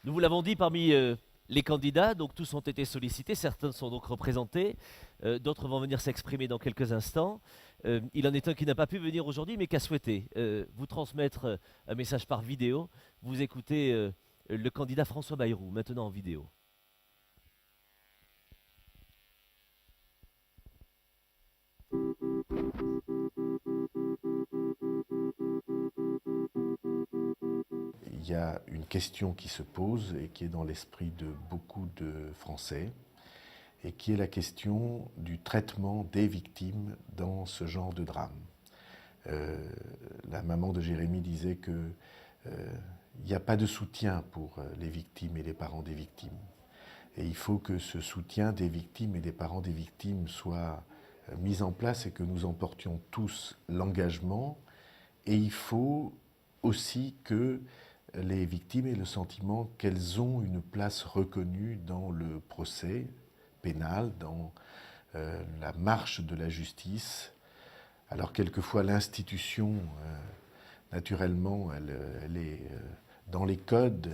Nous vous l'avons dit, parmi les candidats, donc tous ont été sollicités, certains sont donc représentés, d'autres vont venir s'exprimer dans quelques instants. Il en est un qui n'a pas pu venir aujourd'hui, mais qui a souhaité vous transmettre un message par vidéo. Vous écoutez le candidat François Bayrou, maintenant en vidéo. Il y a une question qui se pose et qui est dans l'esprit de beaucoup de Français, et qui est la question du traitement des victimes dans ce genre de drame. La maman de Jérémy disait que il n'y a pas de soutien pour les victimes et les parents des victimes. Et il faut que ce soutien des victimes et des parents des victimes soit mis en place et que nous en portions tous l'engagement. Et il faut aussi que les victimes aient le sentiment qu'elles ont une place reconnue dans le procès pénal, dans la marche de la justice. Alors quelquefois l'institution, naturellement, elle est dans les codes,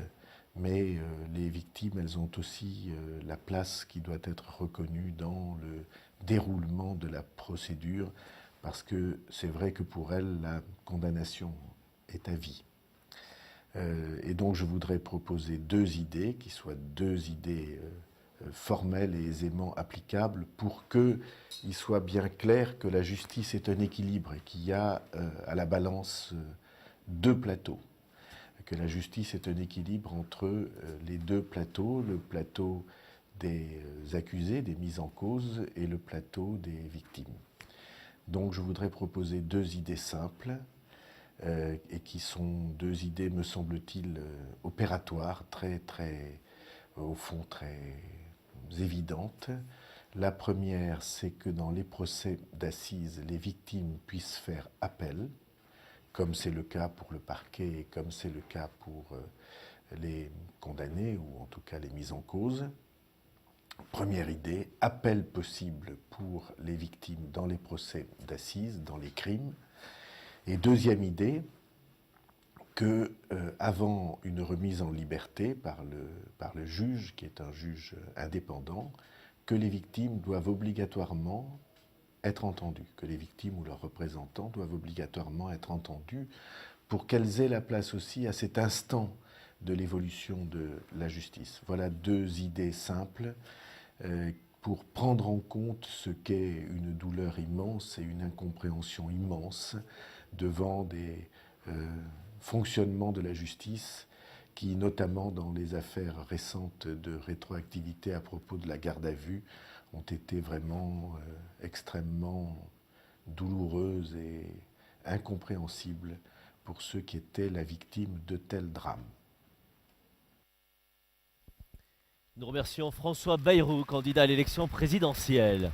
mais les victimes, elles ont aussi la place qui doit être reconnue dans le déroulement de la procédure, parce que c'est vrai que pour elles, la condamnation est à vie. Et donc je voudrais proposer deux idées, qui soient deux idées formelles et aisément applicables, pour qu'il soit bien clair que la justice est un équilibre et qu'il y a à la balance deux plateaux. Que la justice est un équilibre entre les deux plateaux, le plateau des accusés, des mis en cause, et le plateau des victimes. Donc je voudrais proposer deux idées simples, et qui sont deux idées, me semble-t-il, opératoires, au fond, très évidentes. La première, c'est que dans les procès d'assises, les victimes puissent faire appel, comme c'est le cas pour le parquet et comme c'est le cas pour les condamnés, ou en tout cas les mis en cause. Première idée, appel possible pour les victimes dans les procès d'assises, dans les crimes. Et deuxième idée, que avant une remise en liberté par le juge, qui est un juge indépendant, que les victimes doivent obligatoirement être entendues, que les victimes ou leurs représentants doivent obligatoirement être entendus pour qu'elles aient la place aussi à cet instant de l'évolution de la justice. Voilà deux idées simples pour prendre en compte ce qu'est une douleur immense et une incompréhension immense devant des fonctionnements de la justice qui, notamment dans les affaires récentes de rétroactivité à propos de la garde à vue, ont été vraiment extrêmement douloureuses et incompréhensibles pour ceux qui étaient la victime de tels drames. Nous remercions François Bayrou, candidat à l'élection présidentielle.